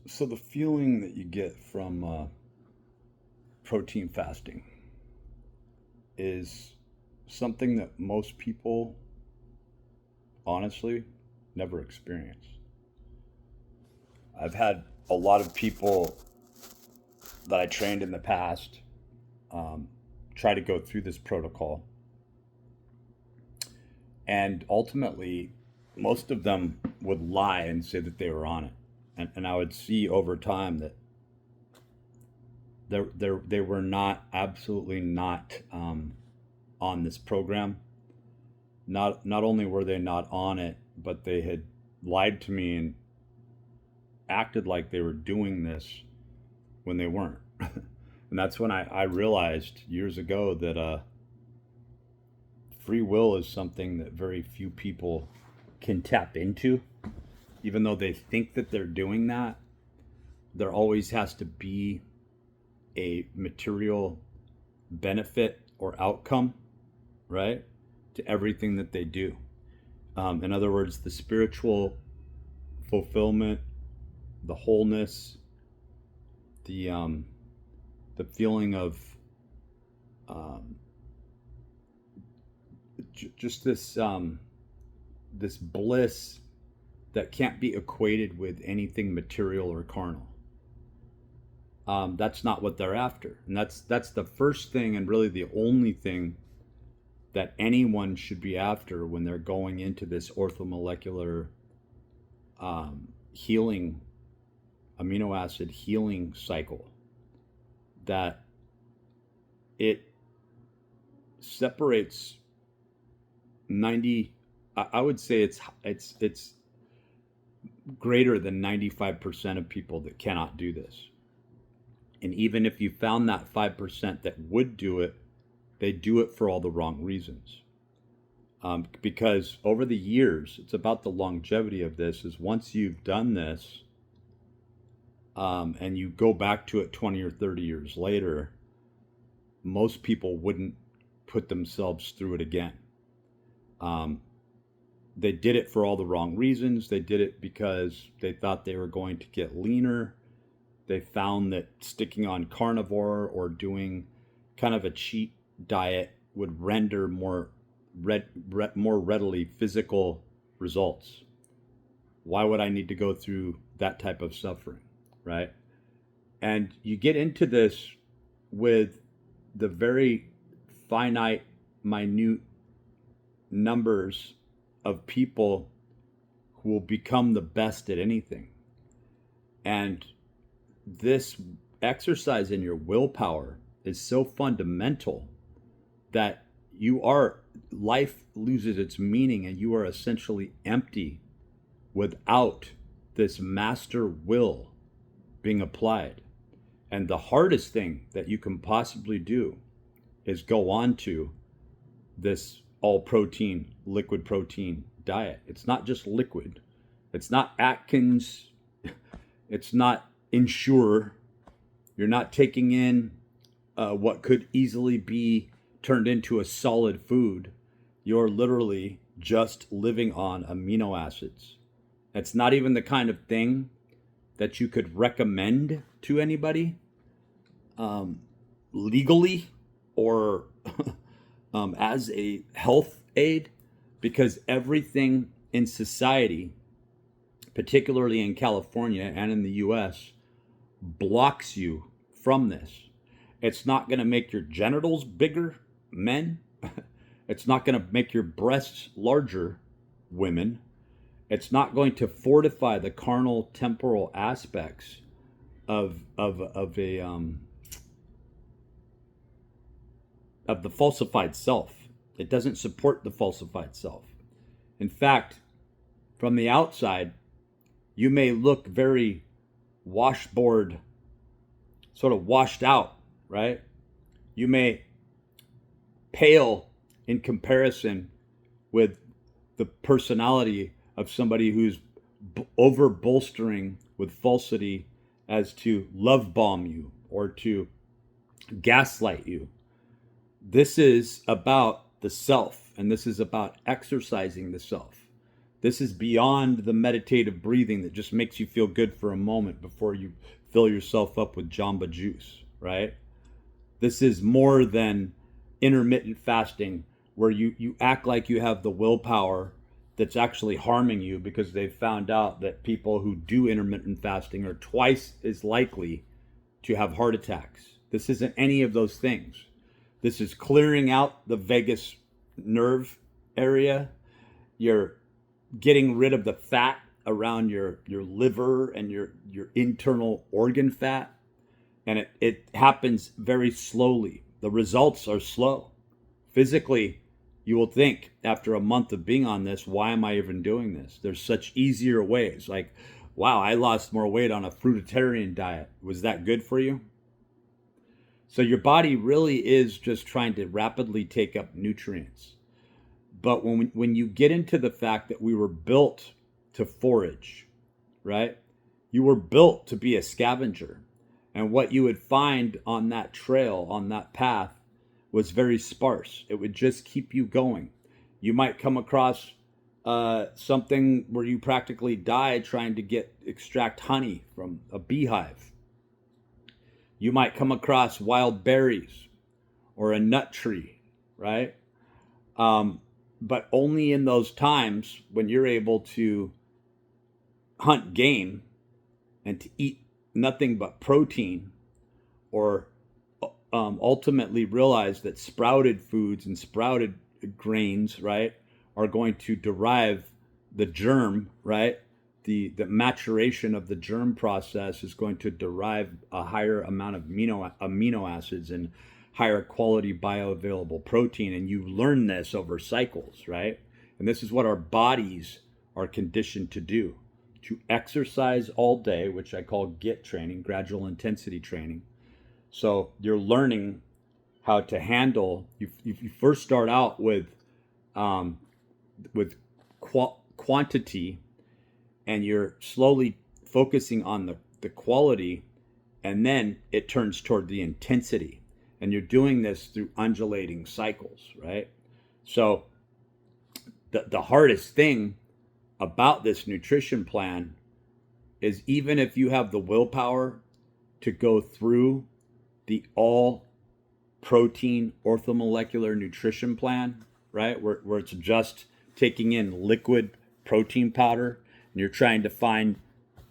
So the feeling that you get from protein fasting is something that most people honestly never experience. I've had a lot of people that I trained in the past um, try to go through this protocol, and ultimately, most of them would lie and say that they were on it. And I would see over time that they were not, absolutely not on this program. Not only were they not on it, but they had lied to me and acted like they were doing this when they weren't. And that's when I realized years ago that free will is something that very few people can tap into. Even though they think that they're doing that, there always has to be a material benefit or outcome, right, to everything that they do. In other words, the spiritual fulfillment, the wholeness, the the feeling of um, just this bliss that can't be equated with anything material or carnal. That's not what they're after, and that's the first thing, and really the only thing that anyone should be after when they're going into this orthomolecular healing, amino acid healing cycle. That it separates 90. I would say it's greater than 95% of people that cannot do this. And even if you found that 5% that would do it, they do it for all the wrong reasons. Because over the years, it's about the longevity of this. Is once you've done this, and you go back to it 20 or 30 years later, most people wouldn't put themselves through it again. Um, they did it for all the wrong reasons. They did it because they thought they were going to get leaner. They found that sticking on carnivore or doing kind of a cheat diet would render more readily physical results. Why would I need to go through that type of suffering, right? And you get into this with the very finite, minute numbers of people who will become the best at anything. And this exercise in your willpower is so fundamental that life loses its meaning and you are essentially empty without this master will being applied. And the hardest thing that you can possibly do is go on to this all protein, liquid protein diet. It's not just liquid, it's not Atkins, it's not Ensure. You're not taking in what could easily be turned into a solid food. You're literally just living on amino acids. It's not even the kind of thing that you could recommend to anybody um, legally or as a health aid, because everything in society, particularly in California and in the US, blocks you from this. It's not going to make your genitals bigger, men. It's not going to make your breasts larger, women. It's not going to fortify the carnal temporal aspects of a of the falsified self. It doesn't support the falsified self. In fact, from the outside, you may look very washboard, sort of washed out, right? You may pale in comparison with the personality of somebody who's over bolstering with falsity as to love bomb you or to gaslight you. This is about the self, and this is about exercising the self. This is beyond the meditative breathing that just makes you feel good for a moment before you fill yourself up with Jamba Juice, right? This is more than intermittent fasting, where you act like you have the willpower that's actually harming you, because they've found out that people who do intermittent fasting are twice as likely to have heart attacks. This isn't any of those things. This is clearing out the vagus nerve area. You're getting rid of the fat around your liver and your internal organ fat. And it happens very slowly. The results are slow. Physically, you will think after a month of being on this, why am I even doing this? There's such easier ways. Like, wow, I lost more weight on a fruitarian diet. Was that good for you? So your body really is just trying to rapidly take up nutrients. But when you get into the fact that we were built to forage, right? You were built to be a scavenger. And what you would find on that trail, on that path, was very sparse. It would just keep you going. You might come across something where you practically die trying to extract honey from a beehive. You might come across wild berries or a nut tree, right? But only in those times when you're able to hunt game and to eat nothing but protein, or ultimately realize that sprouted foods and sprouted grains, right, are going to derive the germ, right? The maturation of the germ process is going to derive a higher amount of amino acids and higher quality bioavailable protein. And you learn this over cycles, right? And this is what our bodies are conditioned to do. To exercise all day, which I call GIT training, gradual intensity training. So you're learning how to handle. You first start out with quantity, and you're slowly focusing on the quality, and then it turns toward the intensity. And you're doing this through undulating cycles, right? So the hardest thing about this nutrition plan is, even if you have the willpower to go through the all protein orthomolecular nutrition plan, right, where it's just taking in liquid protein powder, and you're trying to find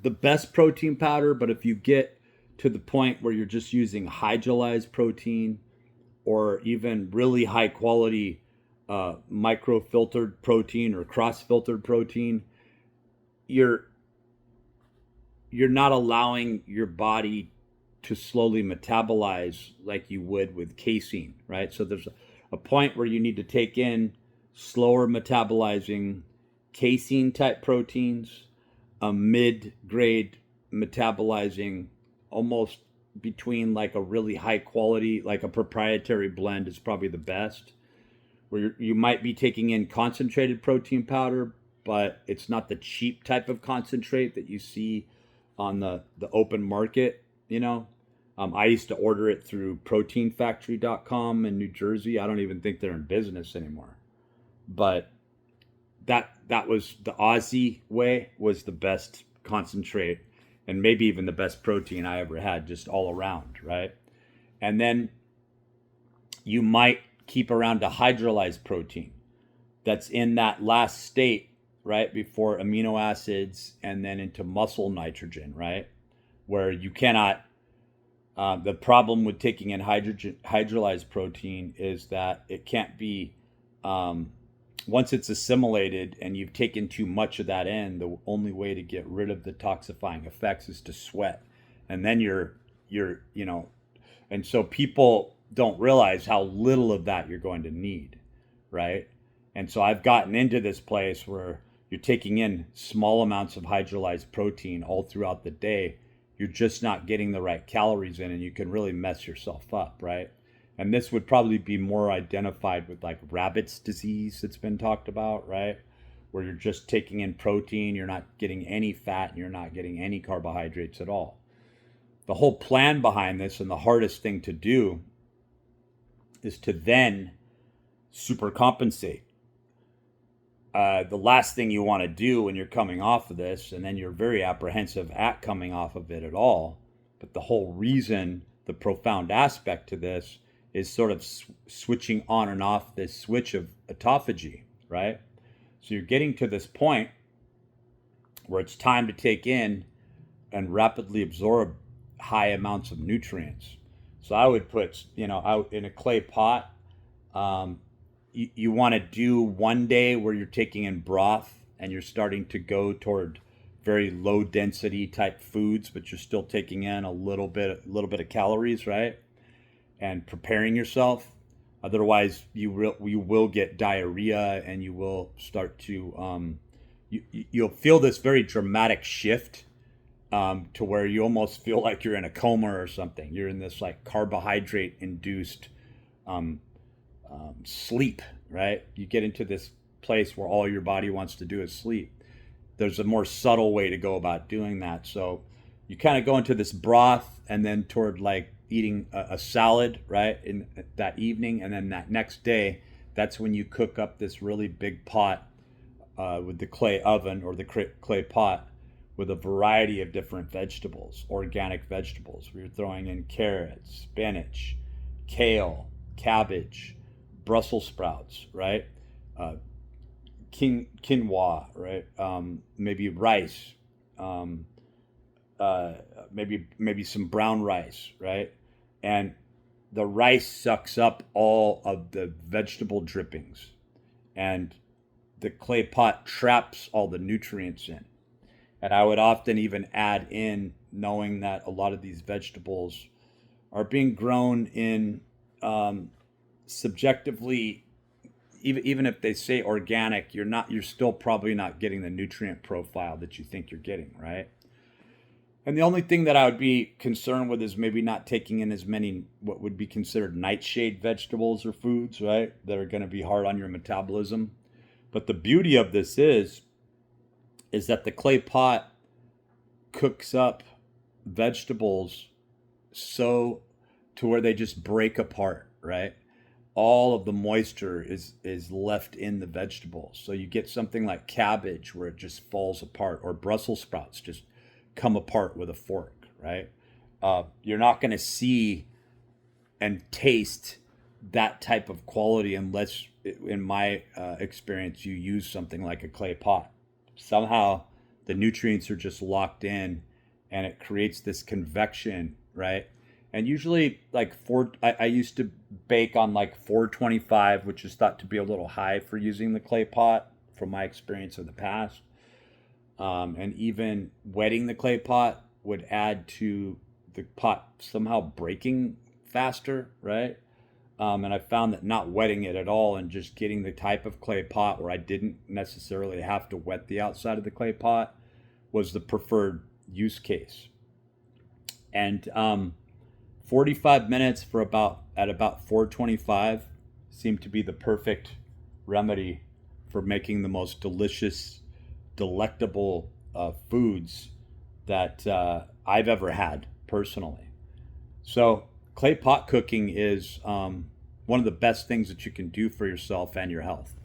the best protein powder. But if you get to the point where you're just using hydrolyzed protein, or even really high quality microfiltered protein or cross-filtered protein, you're not allowing your body to slowly metabolize like you would with casein, right? So there's a point where you need to take in slower metabolizing casein type proteins, a mid-grade metabolizing, almost between like a really high quality, like a proprietary blend is probably the best, where you might be taking in concentrated protein powder, but it's not the cheap type of concentrate that you see on the open market, you know. I used to order it through proteinfactory.com in New Jersey. I don't even think they're in business anymore. But that was the Aussie way, was the best concentrate, and maybe even the best protein I ever had, just all around, right? And then you might keep around a hydrolyzed protein that's in that last state, right, before amino acids and then into muscle nitrogen, right, where you cannot. The problem with taking in hydrolyzed protein is that it can't be, once it's assimilated and you've taken too much of that in, the only way to get rid of the toxifying effects is to sweat. And then you're, and so people don't realize how little of that you're going to need, right? And so I've gotten into this place where you're taking in small amounts of hydrolyzed protein all throughout the day. You're just not getting the right calories in, and you can really mess yourself up, right? And this would probably be more identified with like Rabbit's disease that's been talked about, right? Where you're just taking in protein, you're not getting any fat, and you're not getting any carbohydrates at all. The whole plan behind this, and the hardest thing to do, is to then supercompensate. the last thing you want to do when you're coming off of this, and then you're very apprehensive at coming off of it at all. But the whole reason, the profound aspect to this is sort of switching on and off this switch of autophagy, right? So you're getting to this point where it's time to take in and rapidly absorb high amounts of nutrients. So I would put, out in a clay pot. You want to do one day where you're taking in broth and you're starting to go toward very low density type foods, but you're still taking in a little bit of calories, right? And preparing yourself. Otherwise, you will get diarrhea, and you will start to you'll feel this very dramatic shift to where you almost feel like you're in a coma or something. You're in this like carbohydrate induced sleep, right? You get into this place where all your body wants to do is sleep. There's a more subtle way to go about doing that. So you kind of go into this broth, and then toward like eating a salad, right, in that evening, and then that next day, that's when you cook up this really big pot with the clay oven or the clay pot with a variety of different vegetables, organic vegetables. We're throwing in carrots, spinach, kale, cabbage, Brussels sprouts, right? Quinoa, right? Maybe rice, maybe some brown rice, right? And the rice sucks up all of the vegetable drippings, and the clay pot traps all the nutrients in. And I would often even add in, knowing that a lot of these vegetables are being grown in subjectively, even if they say organic, you're still probably not getting the nutrient profile that you think you're getting, right? And the only thing that I would be concerned with is maybe not taking in as many what would be considered nightshade vegetables or foods, right? That are going to be hard on your metabolism. But the beauty of this is that the clay pot cooks up vegetables so to where they just break apart, right? All of the moisture is left in the vegetables. So you get something like cabbage where it just falls apart, or Brussels sprouts just come apart with a fork, right? You're not going to see and taste that type of quality unless, in my experience, you use something like a clay pot. Somehow the nutrients are just locked in, and it creates this convection, right? And usually like I used to bake on like 425, which is thought to be a little high for using the clay pot from my experience of the past. And even wetting the clay pot would add to the pot somehow breaking faster, right? And I found that not wetting it at all and just getting the type of clay pot where I didn't necessarily have to wet the outside of the clay pot was the preferred use case. And 45 minutes at about 425 seemed to be the perfect remedy for making the most delicious, delectable foods that I've ever had personally. So clay pot cooking is one of the best things that you can do for yourself and your health.